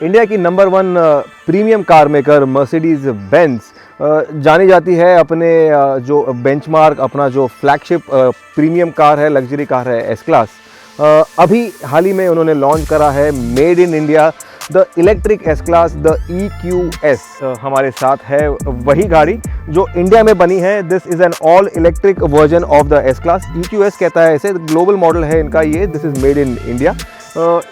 India की number 1 premium car maker Mercedes Benz जानी जाती है अपने जो बेंचमार्क, अपना जो फ्लैगशिप प्रीमियम कार है, लग्जरी कार है एस क्लास। अभी हाल ही में उन्होंने लॉन्च करा है made in India the electric S class, the EQS। हमारे साथ है वही गाड़ी जो इंडिया में बनी है। This is an all electric version of the S class. EQS कहता है इसे, ग्लोबल मॉडल है इनका ये। This is made in India.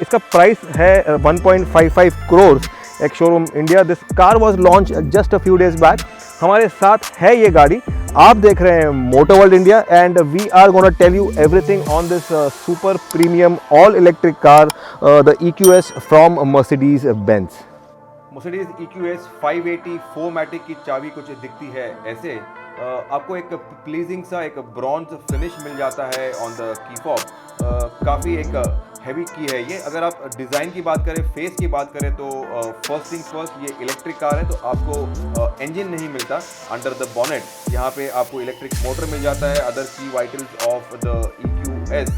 इसका प्राइस है 1.55 करोड़ एक showroom India. This car was launch just a few days back. हमारे साथ है ये गाड़ी। आप देख रहे हैं motor world India and we are gonna tell you everything on this super premium all electric car the EQS from Mercedes Benz. Mercedes EQS 580 4मैटिक की चाबी कुछ दिखती है ऐसे। आपको एक प्लीजिंग सा एक ब्रॉन्ज फिनिश मिल जाता है ऑन द की फॉब। काफ़ी एक हैवी की है ये। अगर आप डिज़ाइन की बात करें, फेस की बात करें तो फर्स्ट थिंग्स फर्स्ट, ये इलेक्ट्रिक कार है तो आपको इंजन नहीं मिलता अंडर द बॉनेट। यहाँ पे आपको इलेक्ट्रिक मोटर मिल जाता है। अदर की vitals of the EQS,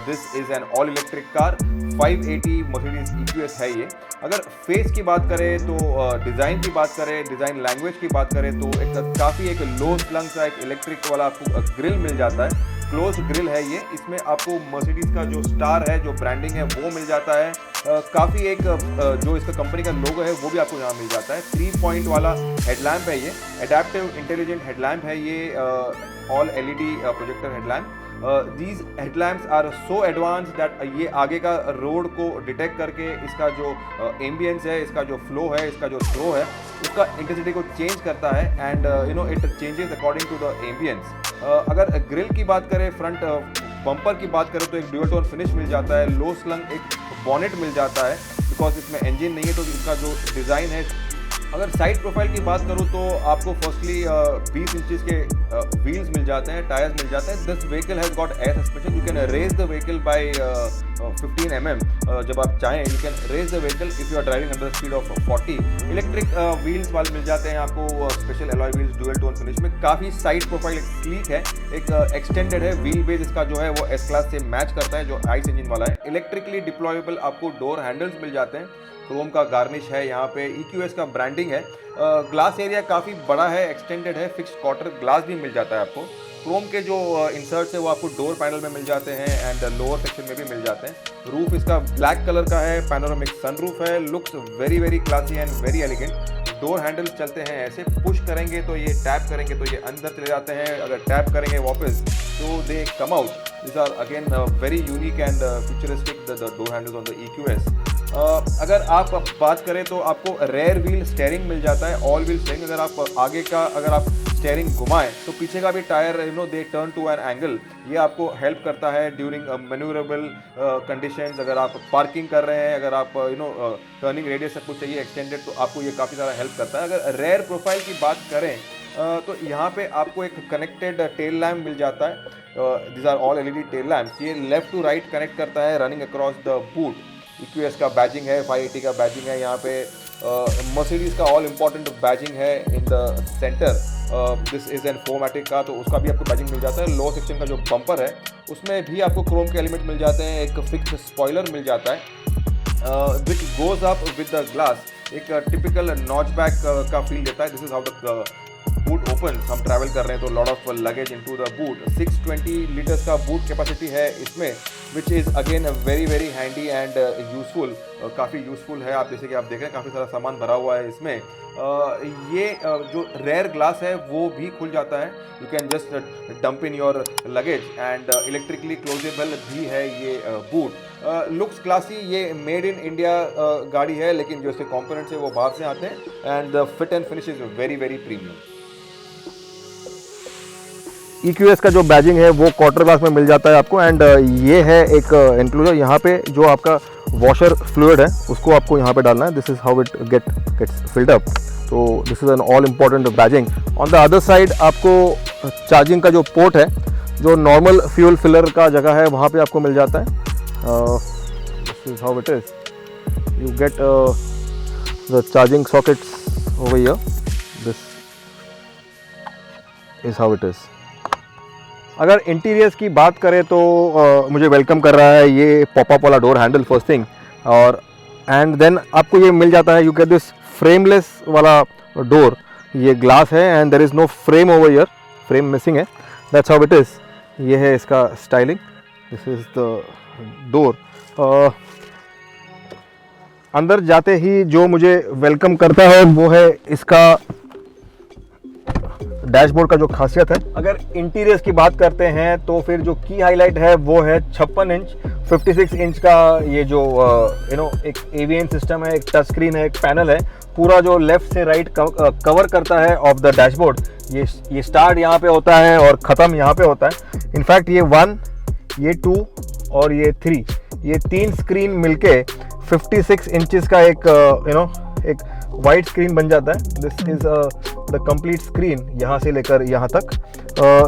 this is an all electric car 580 Mercedes EQS है ये। अगर फेस की बात करें तो डिज़ाइन की बात करें, डिज़ाइन लैंग्वेज की बात करें तो एक काफ़ी एक लो स्लंग सा एक इलेक्ट्रिक वाला आपको ग्रिल मिल जाता है। क्लोज ग्रिल है ये। इसमें आपको मर्सिडीज़ का जो स्टार है, जो ब्रांडिंग है वो मिल जाता है। काफ़ी एक जो इसका कंपनी का लोगो है वो भी आपको यहाँ मिल जाता है। 3 पॉइंट वाला हेडलैम्प है ये। एडेप्टिव इंटेलिजेंट हेडलैम्प है ये, all LED projector headlamp. These headlamps are so advance that ये आगे का रोड को डिटेक्ट करके इसका जो एम्बियंस है, इसका जो फ्लो है, इसका जो थ्रो है, उसका इंटेंसिटी को चेंज करता है and it changes according to the ambience. अगर ग्रिल की बात करें, फ्रंट बम्पर की बात करें तो एक ड्यूल टोन फिनिश मिल जाता है। लो स्लंग एक बॉनेट मिल जाता है बिकॉज इसमें इंजन नहीं है तो इसका जो डिज़ाइन है। अगर साइड प्रोफाइल की बात करूं तो आपको फर्स्टली 20 इंचेस के व्हील्स मिल जाते हैं, टायर्स मिल जाते हैं। This vehicle has got air suspension. You can raise the vehicle by 15 mm। जब आप चाहें you can raise the vehicle if you are driving under speed of 40। Electric wheels वाले मिल जाते हैं आपको, special alloy wheels dual tone finish में। काफ़ी साइड प्रोफाइल स्लीक है, एक एक्सटेंडेड है। व्हील बेस इसका जो है वो एस क्लास से मैच करता है जो आइस इंजन वाला है। इलेक्ट्रिकली डिप्लॉयबल आपको डोर हैंडल्स मिल जाते हैं। क्रोम का गार्निश है यहाँ पे। EQS का ब्रांडिंग है। ग्लास एरिया काफ़ी बड़ा है, एक्सटेंडेड है। फिक्स्ड क्वार्टर ग्लास भी मिल जाता है आपको। क्रोम के जो इंसर्ट्स है वो आपको डोर पैनल में मिल जाते हैं एंड लोअर सेक्शन में भी मिल जाते हैं। रूफ इसका ब्लैक कलर का है, पैनोरामिक सनरूफ है। Looks very very classy and very elegant. Door handles चलते हैं ऐसे, पुश करेंगे तो ये, टैप करेंगे तो ये अंदर चले जाते हैं। अगर टैप करेंगे वापस तो they come out. This are again very unique and futuristic the door handles on the EQS। अगर आप बात करें तो आपको रेयर व्हील स्टेयरिंग मिल जाता है, ऑल व्हील स्टेयरिंग। अगर आप आगे का अगर आप स्टेयरिंग घुमाएं तो पीछे का भी tyre they turn to an angle. ये आपको हेल्प करता है ड्यूरिंग मैन्यूरेबल कंडीशंस। अगर आप पार्किंग कर रहे हैं, अगर आप टर्निंग रेडियस सब कुछ चाहिए एक्सटेंडेड तो आपको ये काफ़ी सारा हेल्प करता है। अगर रेयर प्रोफाइल की बात करें तो यहाँ पे आपको एक कनेक्टेड टेल लैम्प मिल जाता है। This are all LED tail lamps. ये लेफ्ट टू राइट कनेक्ट करता है running across the boot. EQS का बैजिंग है, 580 का बैजिंग है यहाँ पे। मर्सिडीज़ का ऑल इम्पॉर्टेंट बैजिंग है in the centre. This is an 4मैटिक का तो उसका भी आपको बैजिंग मिल जाता है। लो सेक्शन का जो बम्पर है उसमें भी आपको क्रोम के एलिमेंट मिल जाते हैं। एक फिक्स्ड स्पॉइलर मिल जाता है which goes up with the glass. एक टिपिकल नॉचबैक का फील देता है। This is how the boot open. हम ट्रैवल कर रहे हैं तो lot of luggage into the boot. 620 litres का बूट कैपेसिटी है इसमें, which is again very very handy and useful. काफ़ी यूजफुल है। आप जैसे कि आप देख रहे हैं काफ़ी सारा सामान भरा हुआ है इसमें। ये जो रेयर ग्लास है वो भी खुल जाता है। You can just dump in your luggage and electrically closable भी है ये बूट। Looks classy. ये मेड इन इंडिया गाड़ी है लेकिन जो इसके कॉम्पोनेंट्स है वो बाहर से आते हैं and the fit and finish is very very premium. EQS का जो बैजिंग है वो क्वार्टर ग्लास में मिल जाता है आपको एंड ये है एक इंक्लूजर। यहाँ पे जो आपका वॉशर फ्लूइड है उसको आपको यहाँ पे डालना है। This is how it gets filled up. तो this is an all important badging. On the other side आपको चार्जिंग का जो पोर्ट है, जो नॉर्मल फ्यूल फिलर का जगह है वहाँ पे आपको मिल जाता है। This is how it is. You get the charging sockets over here. This is how it is. अगर इंटीरियर्स की बात करें तो मुझे वेलकम कर रहा है ये पॉपअप वाला डोर हैंडल फर्स्ट थिंग। और एंड देन आपको ये मिल जाता है, यू गेट दिस फ्रेमलेस वाला डोर, ये ग्लास है and there is no frame over here, frame missing है, दैट्स हाउ इट इज़। ये है इसका styling, this is the door. अंदर जाते ही जो मुझे वेलकम करता है वो है इसका डैशबोर्ड का जो खासियत है। अगर इंटीरियर्स की बात करते हैं तो फिर जो की हाईलाइट है वो है 56 इंच 56 इंच का ये जो एक एवीएन सिस्टम है, एक टच स्क्रीन है, एक पैनल है, पूरा जो लेफ्ट से राइट कवर करता है ऑफ द डैशबोर्ड। ये स्टार्ट यहाँ पे होता है और ख़त्म यहाँ पे होता है। इनफैक्ट ये 1, ये 2 और ये 3, ये 3 स्क्रीन मिलके 56 इंचेस का एक एक वाइड स्क्रीन बन जाता है। This is the complete screen यहाँ से लेकर यहाँ तक।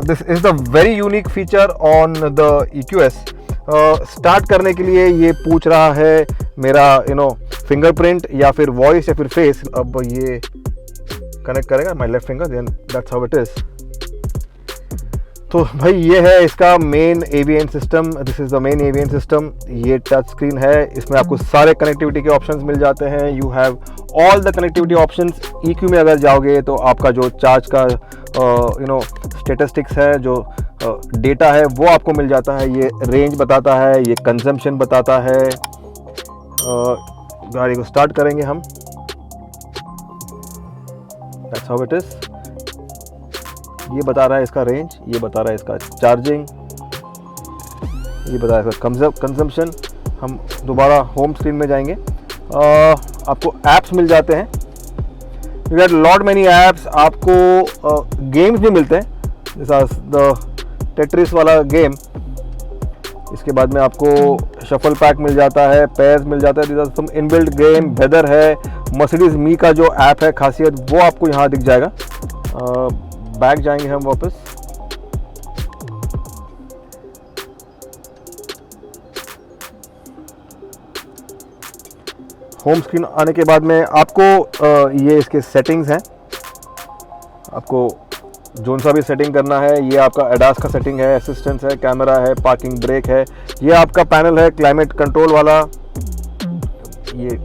This is the very unique feature on the EQS। Start करने के लिए ये पूछ रहा है मेरा फिंगरप्रिंट या फिर वॉइस या फिर फेस। अब ये कनेक्ट करेगा my left finger, then that's how it is. तो भाई ये है इसका main AVN system, this is the main AVN system. ये टच स्क्रीन है, इसमें आपको सारे कनेक्टिविटी के ऑप्शंस मिल जाते हैं। You have all the connectivity options. EQ में अगर जाओगे तो आपका जो चार्ज का स्टेटिस्टिक्स है, जो डेटा है वो आपको मिल जाता है। ये रेंज बताता है, ये कंजम्पशन बताता है। गाड़ी को स्टार्ट करेंगे हम, दैट्स हाउ इट इज़। ये बता रहा है इसका रेंज, ये बता रहा है इसका चार्जिंग, ये बता रहा है इसका कंजम्पशन। हम दोबारा होम स्क्रीन में जाएंगे, आपको ऐप्स मिल जाते हैं। You get lot many apps, आपको गेम्स भी मिलते हैं, जैसा द टेट्रिस वाला गेम। इसके बाद में आपको शफल पैक मिल जाता है, पेयर्स मिल जाता है, सम इनबिल्ट गेम, वेदर है, मर्सिडीज मी का जो ऐप है खासियत वो आपको यहाँ दिख जाएगा। बैक जाएंगे हम वापस, होम स्क्रीन आने के बाद में आपको ये इसके सेटिंग्स हैं। आपको जोन सा भी सेटिंग करना है, ये आपका एडास का सेटिंग है, असिस्टेंस है, कैमरा है, पार्किंग ब्रेक है, ये आपका पैनल है क्लाइमेट कंट्रोल वाला, ये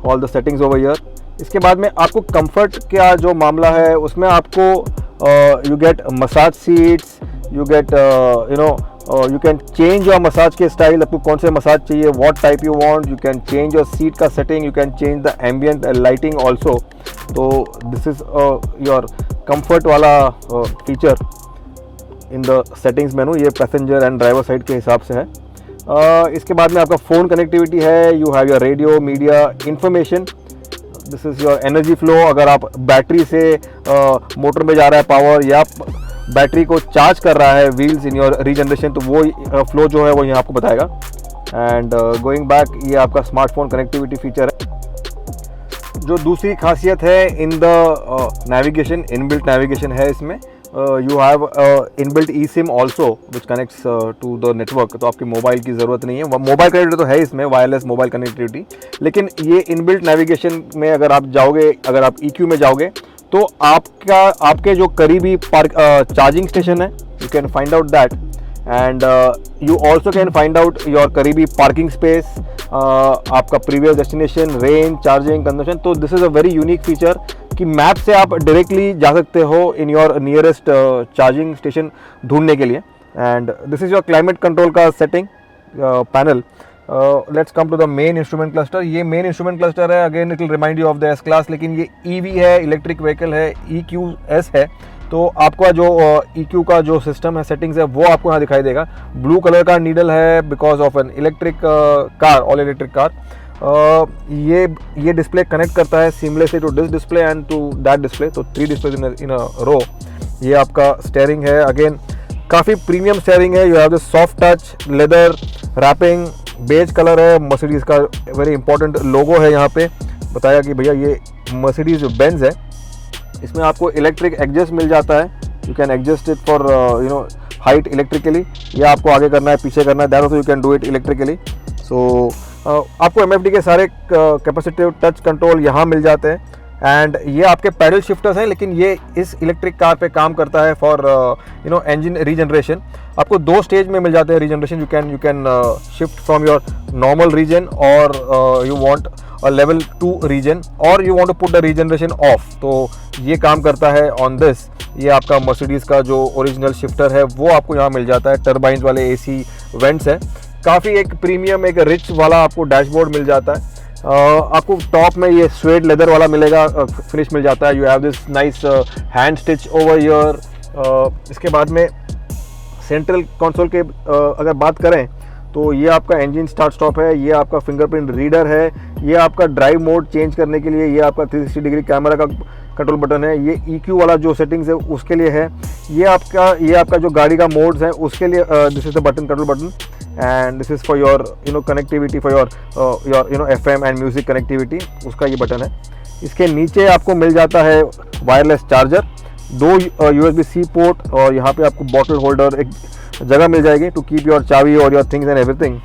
all the settings over here. इसके बाद में आपको कंफर्ट का जो मामला है उसमें आपको you get massage seats, you get you can change your massage के स्टाइल, आपको कौन से मसाज चाहिए, what type you want, you can change your seat का setting, you can change the ambient lighting also। तो this is your comfort वाला feature in the settings menu, ये passenger and driver side के हिसाब से है। इसके बाद में आपका फ़ोन कनेक्टिविटी है, you have your radio, media, information, this is your energy flow. अगर आप बैटरी से मोटर में जा रहा है पावर, या बैटरी को चार्ज कर रहा है व्हील्स इन योर रीजनरेशन, तो वो फ्लो जो है वो यहाँ आपको बताएगा। एंड गोइंग बैक, ये आपका स्मार्टफोन कनेक्टिविटी फीचर है। जो दूसरी खासियत है in the navigation, inbuilt navigation है इसमें। You have inbuilt eSIM also which connects to the network, तो आपकी मोबाइल की ज़रूरत नहीं है। मोबाइल कनेक्टिविटी तो है इसमें, वायरलेस मोबाइल कनेक्टिविटी, लेकिन ये इनबिल्ट नेविगेशन में अगर आप जाओगे, अगर आप EQ में जाओगे तो आपके जो करीबी चार्जिंग स्टेशन है, you can find out that, and you also can find out your करीबी पार्किंग स्पेस, आपका previous destination, range, charging, consumption. तो this is a very unique feature कि मैप से आप डायरेक्टली जा सकते हो in your nearest charging station ढूंढने के लिए। And this is your climate control का setting panel. Let's come to the main instrument cluster. ये मेन इंस्ट्रूमेंट क्लस्टर है, again it will remind you of the S class, लेकिन ये EV है, electric vehicle है, EQS है। तो आपका जो EQ का जो सिस्टम है, सेटिंग्स है, वो आपको यहाँ दिखाई देगा। ब्लू कलर का नीडल है because of an electric car, all electric car. ये डिस्प्ले कनेक्ट करता है seamlessly to this display and to that display, तो 3 डिस्प्ले इन अ रो। ये आपका स्टेयरिंग है, अगेन काफ़ी प्रीमियम स्टेयरिंग है। You have the soft touch, leather wrapping, beige colour है, मर्सिडीज़ का वेरी इंपॉर्टेंट लोगो है यहाँ पे, बताया कि भैया ये मर्सिडीज़ बेंज है। इसमें आपको इलेक्ट्रिक एडजस्ट मिल जाता है, you can adjust it for height electrically, या आपको आगे करना है, पीछे करना है, that also you can do it electrically. So आपको MFD के सारे कैपेसिटिव टच कंट्रोल यहाँ मिल जाते हैं। एंड ये आपके पैडल शिफ्टर्स हैं, लेकिन ये इस इलेक्ट्रिक कार पे काम करता है फॉर इंजन रीजनरेशन। आपको 2 स्टेज में मिल जाते हैं regeneration. You can shift from your normal regen और you want a level 2 regen और you want to put the regeneration off, तो ये काम करता है ऑन दिस। ये आपका मर्सिडीज़ का जो ओरिजिनल शिफ्टर है वो आपको यहाँ मिल जाता है। टर्बाइंस वाले AC वेंट्स है, काफ़ी एक प्रीमियम एक रिच वाला आपको डैशबोर्ड मिल जाता है। आपको टॉप में ये स्वेड लेदर वाला मिलेगा, फिनिश मिल जाता है। You have this nice hand stitch over year. इसके बाद में सेंट्रल कंसोल के अगर बात करें तो ये आपका इंजन स्टार्ट स्टॉप है, ये आपका फिंगरप्रिंट रीडर है, ये आपका ड्राइव मोड चेंज करने के लिए ये आपका 360 डिग्री कैमरा का कंट्रोल बटन है, ये EQ वाला जो सेटिंग्स है उसके लिए है, ये आपका जो गाड़ी का मोड्स है उसके लिए this is the button, control button, and this is for your connectivity, for your FM and music connectivity, उसका ये बटन है। इसके नीचे आपको मिल जाता है वायरलेस चार्जर, 2 USB-C पोर्ट, और यहाँ पे आपको बॉटल होल्डर एक जगह मिल जाएगी टू कीप योर चाबी और your things and everything.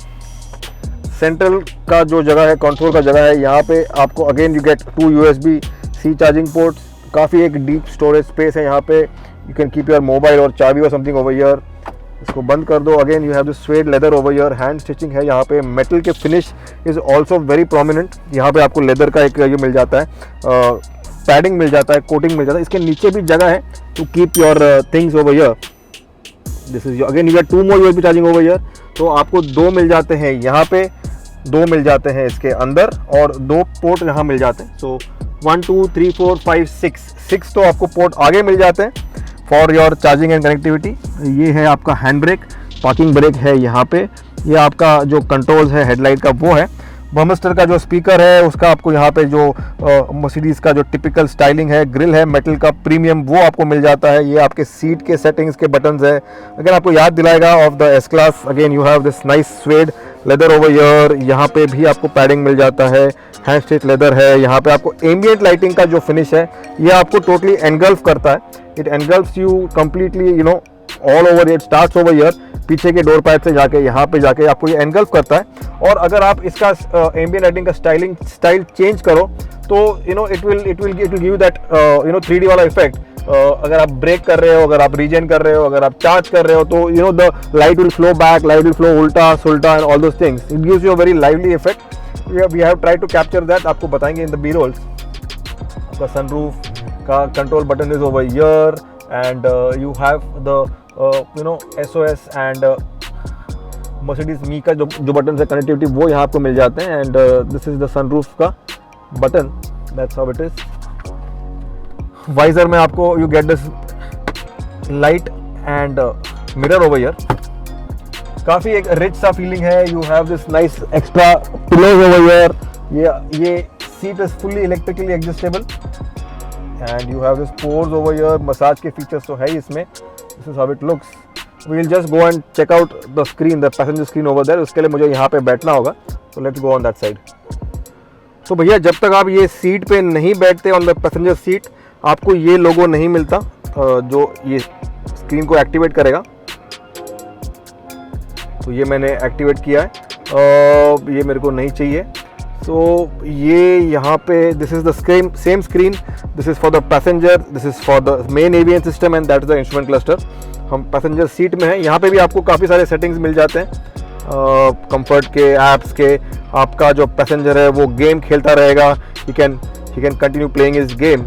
Central का जो जगह है, कंट्रोल का जगह है, यहाँ पे आपको again you get 2 USB-C charging ports, काफ़ी एक डीप स्टोरेज स्पेस है यहाँ पे। You can keep your mobile और चाबी और समथिंग ओवर हियर। इसको बंद कर दो, again you have this swayed leather over here, hand stitching है यहाँ पे। मेटल के finish is also very prominent. यहाँ पे आपको लेदर का एक ये मिल जाता है, पैडिंग मिल जाता है, कोटिंग मिल जाता है। इसके नीचे भी जगह है to keep your things over here. This is again you get 2 more USB charging over here. तो आपको 2 मिल जाते हैं यहाँ पे, 2 मिल जाते हैं इसके अंदर, और 2 पोर्ट यहाँ मिल जाते हैं। सो 1 2 3 4 5 6 तो आपको पोर्ट आगे मिल जाते हैं for your charging and connectivity. ये है आपका हैंड ब्रेक, पार्किंग ब्रेक है यहाँ पे। ये आपका जो कंट्रोल्स है हेडलाइट का वो है। बर्मिस्टर का जो स्पीकर है उसका आपको यहाँ पे जो मर्सिडीज़ का जो टिपिकल स्टाइलिंग है, ग्रिल है मेटल का प्रीमियम, वो आपको मिल जाता है। ये आपके सीट के सेटिंग्स के बटन्स है। अगर आपको याद दिलाएगा of the S class, again you have this nice swayed leather over here. यहाँ पे भी आपको पैडिंग मिल जाता है, हैंड स्टिच लेदर है। यहाँ पे आपको एम्बिएंट लाइटिंग का जो फिनिश है ये आपको टोटली एनगल्फ करता है। It engulfs you completely all over, it starts over here, पीछे के डोर पैड से जाके यहाँ पे जाके आपको ये एनगल्फ करता है। और अगर आप इसका एम्बिएंट लाइटिंग का स्टाइल चेंज करो तो it will give that 3D वाला इफेक्ट। अगर आप ब्रेक कर रहे हो, अगर आप रीजन कर रहे हो, अगर आप चार्ज कर रहे हो, तो the light will flow back, light will flow उल्टा सुल्टा and all those things. It gives you a very lively effect. We have tried to capture that, आपको बताएंगे इन द बी रोल्स। आपका सनरूफ का control button is over here, and you have the SOS and Mercedes me का जो button है connectivity, वो यहाँ आपको मिल जाते हैं। And this is the sunroof का button, that's how it is. Visor में आपको you get this light and mirror over here. काफ़ी एक रिच सा फीलिंग है। You have this nice extra pillows over here. ये seat is fully electrically adjustable, and you have this pores over here. Massage के features तो है ही इसमें। This is how it looks. We will just go and check out the screen, the passenger screen over there. उसके लिए मुझे यहाँ पे बैठना होगा, तो let's go on that side. तो भैया जब तक आप ये सीट पे नहीं बैठते ऑन द पैसेंजर सीट, आपको ये लोगो नहीं मिलता जो ये स्क्रीन को एक्टिवेट करेगा। तो ये मैंने एक्टिवेट किया है, ये मेरे को नहीं चाहिए। तो ये यहाँ पे this is the same screen, this is for the passenger, this is for the main avian system, and that is the instrument cluster. हम पैसेंजर सीट में हैं। यहाँ पे भी आपको काफ़ी सारे सेटिंग्स मिल जाते हैं, कंफर्ट के, ऐप्स के। आपका जो पैसेंजर है वो गेम खेलता रहेगा, he can continue playing his game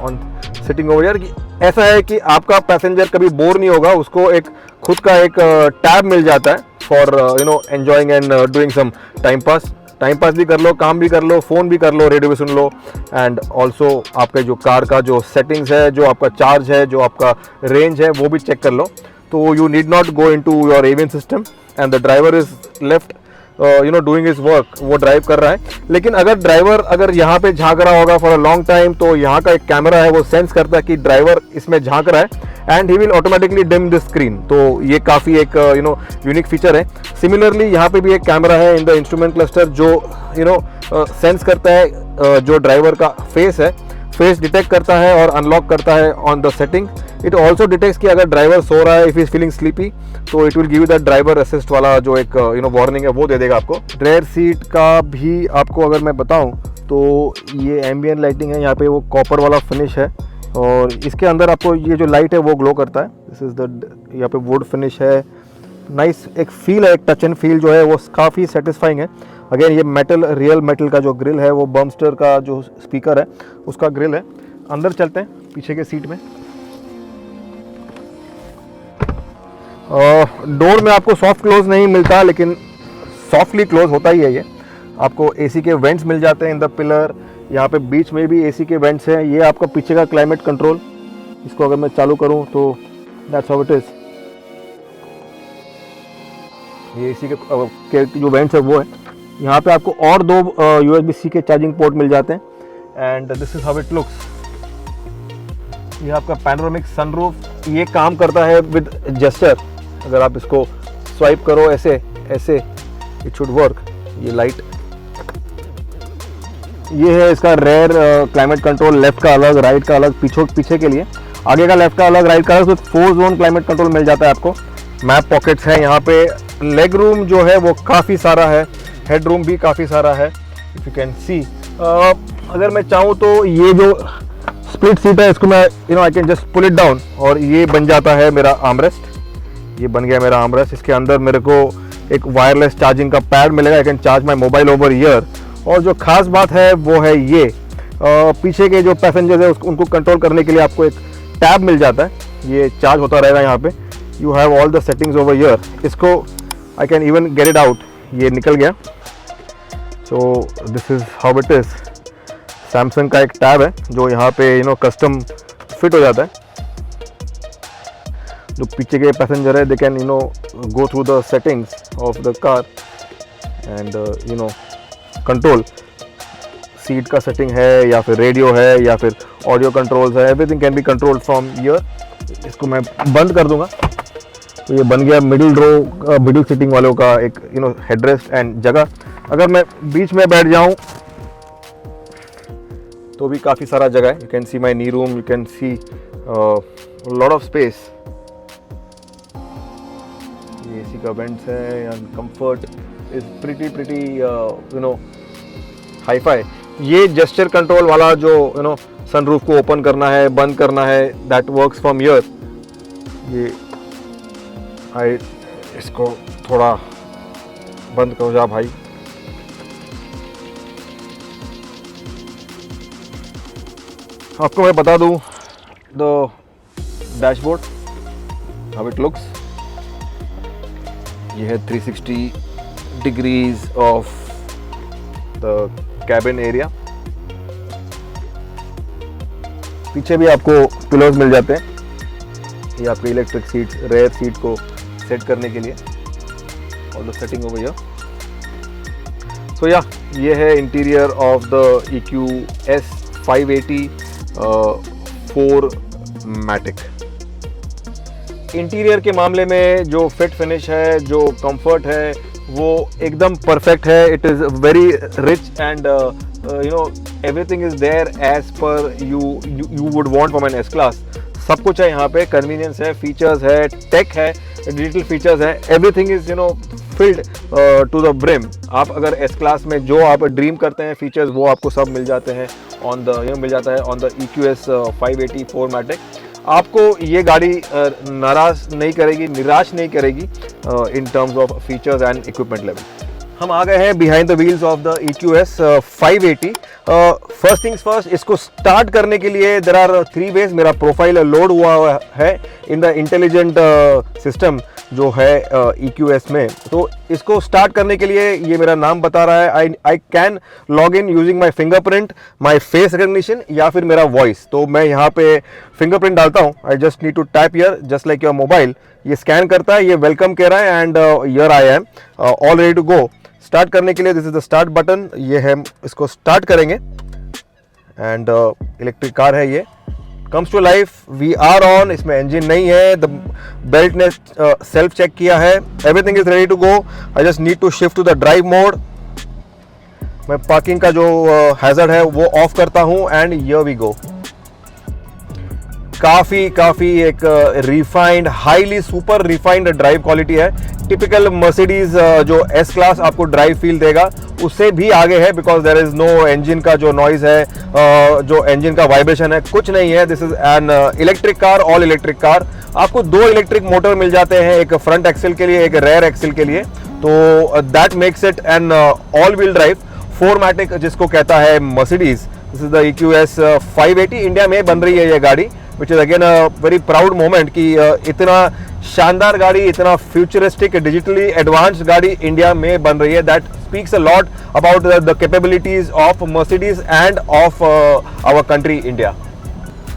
on sitting over here. ऐसा है कि आपका पैसेंजर कभी बोर नहीं होगा, उसको एक खुद का एक टैब मिल जाता है for enjoying and doing some time pass भी कर लो, काम भी कर लो, फ़ोन भी कर लो, रेडियो भी सुन लो, एंड ऑल्सो आपके जो कार का जो सेटिंग्स है, जो आपका चार्ज है, जो आपका रेंज है, वो भी चेक कर लो। तो you need not go into your avian system, and the driver is left doing his work, वो ड्राइव कर रहा है। लेकिन अगर ड्राइवर यहाँ पे झांक रहा होगा फॉर अ लॉन्ग टाइम, तो यहाँ का एक कैमरा है वो सेंस करता है कि ड्राइवर इसमें झांक रहा है, and he will automatically dim the screen. तो ये काफ़ी एक यूनिक फीचर है। सिमिलरली यहाँ पे भी एक कैमरा है इन द इंस्ट्रूमेंट क्लस्टर जो सेंस करता है जो ड्राइवर का फेस डिटेक्ट करता है और अनलॉक करता है on the setting. It also detects कि अगर ड्राइवर सो रहा है, इफ इज फीलिंग स्लीपी, तो it will give you that driver assist वाला जो एक वार्निंग है वो दे देगा आपको। ड्राइवर सीट का भी आपको अगर मैं बताऊं तो ये एम्बियंट लाइटिंग है, यहाँ पे वो कॉपर वाला फिनिश है और इसके अंदर आपको ये जो लाइट है वो ग्लो करता है। दिस इज़ द, यहाँ पे वुड फिनिश है, नाइस एक फील है, एक टच एंड फील जो है वो काफ़ी सेटिस्फाइंग है। अगेन ये मेटल, रियल मेटल का जो ग्रिल है, वो बम्स्टर का जो स्पीकर है उसका ग्रिल है। अंदर चलते हैं पीछे के सीट में। डोर में आपको सॉफ्ट क्लोज नहीं मिलता, लेकिन सॉफ्टली क्लोज होता ही है। ये आपको एसी के वेंट्स मिल जाते हैं इन द पिलर, यहाँ पे बीच में भी एसी के वेंट्स हैं। ये आपका पीछे का क्लाइमेट कंट्रोल, इसको अगर मैं चालू करूँ तो दैट्स हाउ इट इज़। ये एसी के जो वेंट्स है वो है। यहाँ पे आपको और 2 USB-C के चार्जिंग पोर्ट मिल जाते हैं and this is how it looks. ये आपका पैनोरामिक सनरूफ, ये काम करता है विद जेस्चर। अगर आप इसको स्वाइप करो ऐसे ऐसे, इट शुड वर्क। ये लाइट, ये है इसका रेयर क्लाइमेट कंट्रोल, लेफ्ट का अलग, राइट का अलग, पीछे के लिए। आगे का लेफ्ट का अलग, राइट का अलग, तो 4 जोन क्लाइमेट कंट्रोल मिल जाता है आपको। मैप पॉकेट्स है यहाँ पे। लेग रूम जो है वो काफ़ी सारा है, हेड रूम भी काफ़ी सारा है, इफ यू कैन सी। अगर मैं चाहूँ तो ये जो स्प्लिट सीट है इसको मैं I can just pull it down और ये बन जाता है मेरा आर्मरेस्ट। ये बन गया मेरा आर्मरेस्ट। इसके अंदर मेरे को एक वायरलेस चार्जिंग का पैड मिलेगा, I can charge my mobile over year. और जो खास बात है वो है ये पीछे के जो पैसेंजर्स है उनको कंट्रोल करने के लिए आपको एक टैब मिल जाता है। ये चार्ज होता रहेगा यहाँ पे। You have all the settings over here. इसको I can even get it out, ये निकल गया। So this is how it is. Samsung का एक टैब है जो यहाँ पे कस्टम फिट हो जाता है। जो पीछे के पैसेंजर है they can go through the settings of the car and control. Seat का सेटिंग है या फिर रेडियो है या फिर ऑडियो कंट्रोल्स है, everything can be control from year. इसको मैं बंद कर दूंगा तो ये बन गया मिडिल सीटिंग वालों का एक हेडरेस्ट एंड जगह। अगर मैं बीच में बैठ जाऊं तो भी काफ़ी सारा जगह है। You can see my knee room, you can see lot of space. ये एसी का वेंट्स है and comfort is pretty hi fi. ये जेस्चर कंट्रोल वाला जो सनरूफ को ओपन करना है, बंद करना है, दैट वर्क्स फ्रॉम हियर। ये इसको थोड़ा बंद करो जा भाई। आपको मैं बता दूं the dashboard how it looks. ये है 360 degrees of the cabin area. पीछे भी आपको पिलोज मिल जाते हैं। ये आपके इलेक्ट्रिक सीट, रेयर सीट को सेट करने के लिए और द सेटिंग ओवर हियर। सो या ये है interior of the EQS 580 4MATIC। Interior के मामले में जो फिट फिनिश है, जो कंफर्ट है, वो एकदम परफेक्ट है। It is very rich and everything is there as per you would want from an S class. सब कुछ है यहाँ पे, कन्वीनियंस है, फीचर्स है, टेक है, डिजिटल फीचर्स है, everything is filled to the brim. आप अगर एस क्लास में जो आप ड्रीम करते हैं फीचर्स वो आपको सब मिल जाते हैं ऑन द मिल जाता है ऑन द EQS 580 4MATIC। आपको ये गाड़ी निराश नहीं करेगी in terms of features and equipment level. हम आ गए हैं behind the wheels of the EQS 580। First things first, इसको स्टार्ट करने के लिए देयर आर 3 वेज। मेरा प्रोफाइल लोड हुआ है इन द इंटेलिजेंट सिस्टम जो है EQS में। तो इसको स्टार्ट करने के लिए ये मेरा नाम बता रहा है। I can log in using my fingerprint, my face recognition या फिर मेरा वॉइस। तो मैं यहाँ पे फिंगरप्रिंट डालता हूँ। I just need to tap here just like your mobile. ये स्कैन करता है, ये वेलकम कह रहा है and here I am all ready to go. Start करने के लिए this is the start button. ये है, इसको स्टार्ट करेंगे एंड इलेक्ट्रिक कार है ये। Comes to life, we are on. इसमें इंजन नहीं है, द बेल्ट ने सेल्फ चेक किया है, everything is ready to go. I just need to shift to the drive mode. मैं पार्किंग का जो हैजर्ड है वो ऑफ करता हूं एंड हियर वी गो। काफ़ी एक refined, highly super refined drive quality है। टिपिकल मर्सिडीज जो एस क्लास आपको ड्राइव फील देगा उससे भी आगे है, because there is no engine का जो नॉइज है, जो इंजन का वाइब्रेशन है, कुछ नहीं है। This is an electric car, all electric car. आपको 2 इलेक्ट्रिक मोटर मिल जाते हैं, एक फ्रंट एक्सिल के लिए, एक रेयर एक्सिल के लिए, तो that makes it an all wheel drive 4MATIC जिसको कहता है Mercedes. This is the EQS 580, India में बन रही है ये गाड़ी, which is again a very proud moment कि इतना शानदार गाड़ी, इतना फ्यूचरिस्टिक, डिजिटली एडवांस्ड गाड़ी इंडिया में बन रही है। That speaks a lot about the capabilities of Mercedes and of our country India.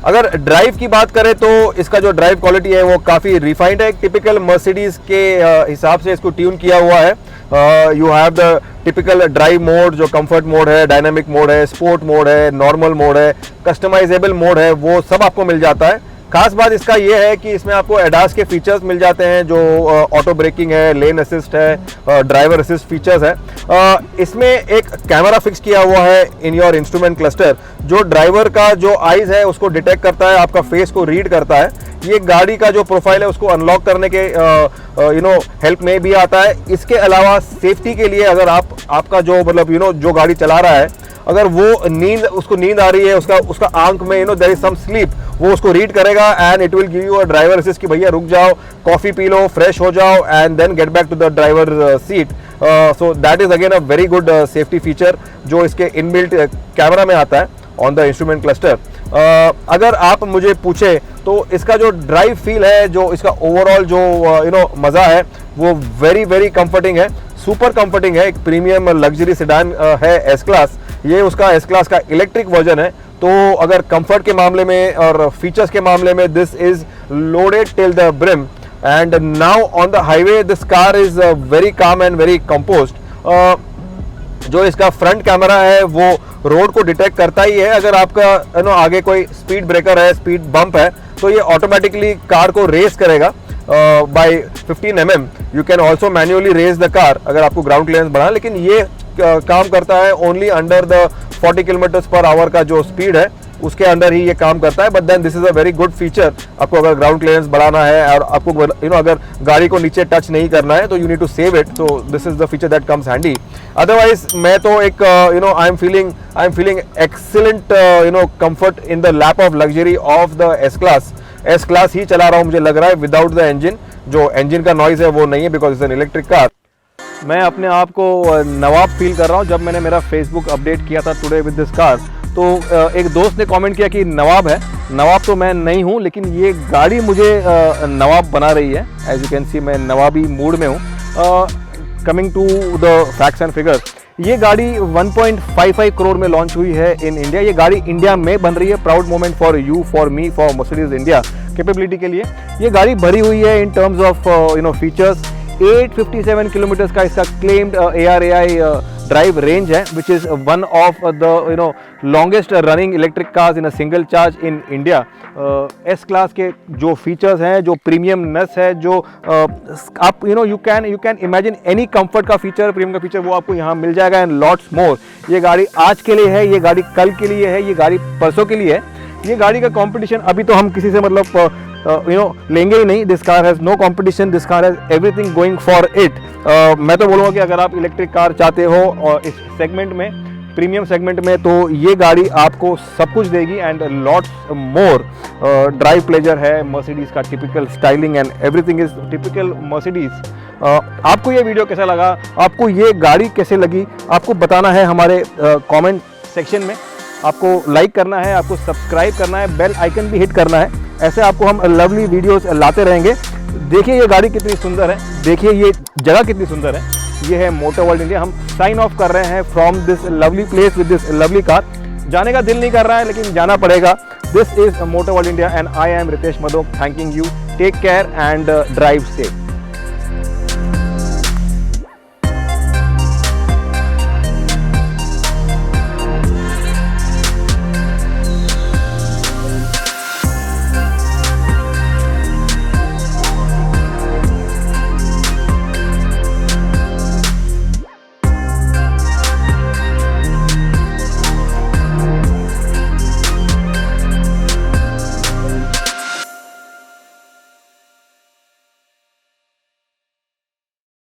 अगर ड्राइव की बात करें तो इसका जो ड्राइव क्वालिटी है वो काफ़ी रिफाइंड है। टिपिकल मर्सिडीज के हिसाब से इसको ट्यून किया हुआ है। You have the typical drive mode, जो कंफर्ट मोड है, डायनामिक मोड है, स्पोर्ट मोड है, नॉर्मल मोड है, कस्टमाइजेबल मोड है, वो सब आपको मिल जाता है। खास बात इसका ये है कि इसमें आपको एडास के फीचर्स मिल जाते हैं, जो ऑटो ब्रेकिंग है, लेन असिस्ट है, ड्राइवर असिस्ट फीचर्स है। इसमें एक कैमरा फिक्स किया हुआ है इन योर इंस्ट्रूमेंट क्लस्टर, जो ड्राइवर का जो आइज है उसको डिटेक्ट करता है, आपका फेस को रीड करता है। ये गाड़ी का जो प्रोफाइल है उसको अनलॉक करने के हेल्प में भी आता है। इसके अलावा सेफ्टी के लिए अगर आपका जो मतलब जो गाड़ी चला रहा है, अगर वो उसको नींद आ रही है, उसका आंख में देयर इज सम स्लीप, वो उसको रीड करेगा and it will give you a driver assist कि भैया रुक जाओ, कॉफी पी लो, फ्रेश हो जाओ and then get back to the driver seat. So that is again a very good safety feature जो इसके इनबिल्ट कैमरा में आता है ऑन द इंस्ट्रूमेंट क्लस्टर। अगर आप मुझे पूछे तो इसका जो ड्राइव फील है, जो इसका ओवरऑल जो मज़ा है, वो वेरी कंफर्टिंग है, सुपर कंफर्टिंग है। एक प्रीमियम लग्जरी सेडान है एस क्लास, ये उसका एस क्लास का इलेक्ट्रिक वर्जन है। तो अगर कंफर्ट के मामले में और फीचर्स के मामले में this is loaded till the brim, and now on the highway this car is very calm and very composed. जो इसका फ्रंट कैमरा है वो रोड को डिटेक्ट करता ही है। अगर आपका आगे कोई स्पीड ब्रेकर है, स्पीड बम्प है, तो ये ऑटोमेटिकली कार को रेस करेगा by 15 mm। You can also manually raise the car अगर आपको ग्राउंड क्लियरेंस बढ़ाना, लेकिन ये काम करता है ओनली अंडर द 40 km/h का जो स्पीड है उसके अंदर ही ये काम करता है। But then this is a very good feature. आपको अगर ग्राउंड क्लियरेंस बढ़ाना है और आपको अगर गाड़ी को नीचे टच नहीं करना है तो you need to save it, so this is the feature that comes handy. Otherwise मैं तो एक I am feeling excellent comfort in the lap of luxury of the S class ही चला रहा हूँ, मुझे लग रहा है, विदाउट द इंजन। जो इंजन का नॉइज है वो नहीं है, because it's an electric car. मैं अपने आप को नवाब फील कर रहा हूँ। जब मैंने मेरा फेसबुक अपडेट किया था टुडे विद दिस कार, तो एक दोस्त ने कमेंट किया कि नवाब है। नवाब तो मैं नहीं हूँ, लेकिन ये गाड़ी मुझे नवाब बना रही है। एज यू कैन सी मैं नवाबी मूड में हूँ। Coming to the facts and figure, ये गाड़ी 1.55 करोड़ में लॉन्च हुई है इन इंडिया। ये गाड़ी इंडिया में बन रही है। Proud moment for you, for me, for Mercedes India capability के लिए। ये गाड़ी भरी हुई है in terms of features. 857 kilometres का इसका क्लेम्ड ARAI ड्राइव रेंज है, which is one of the longest running electric cars in a single charge in India. S class के जो फीचर्स हैं, जो प्रीमियमनेस है, जो आप you can imagine any comfort का फीचर, प्रीमियम का फीचर, वो आपको यहाँ मिल जाएगा एंड लॉट्स मोर। ये गाड़ी आज के लिए है, ये गाड़ी कल के लिए है, ये गाड़ी परसों के लिए है। ये गाड़ी का कंपटीशन अभी तो हम किसी से मतलब लेंगे ही नहीं। This car has no competition, this car has everything going for it. मैं तो बोलूँगा कि अगर आप इलेक्ट्रिक कार चाहते हो और इस सेगमेंट में, प्रीमियम सेगमेंट में, तो ये गाड़ी आपको सब कुछ देगी and lots more. Drive pleasure है मर्सिडीज़ का, typical styling and everything is typical Mercedes. आपको ये वीडियो कैसा लगा, आपको ये गाड़ी कैसे लगी, आपको बताना है हमारे कमेंट सेक्शन में। आपको लाइक करना है, आपको सब्सक्राइब करना है, बेल आइकन भी हिट करना है। ऐसे आपको हम लवली वीडियोस लाते रहेंगे। देखिए ये गाड़ी कितनी सुंदर है, देखिए ये जगह कितनी सुंदर है। ये है मोटर वर्ल्ड इंडिया। हम साइन ऑफ कर रहे हैं from this lovely place with this lovely car. जाने का दिल नहीं कर रहा है, लेकिन जाना पड़ेगा। This is Motor world India and I am Ritesh Madhok thanking you. Take care and drive safe.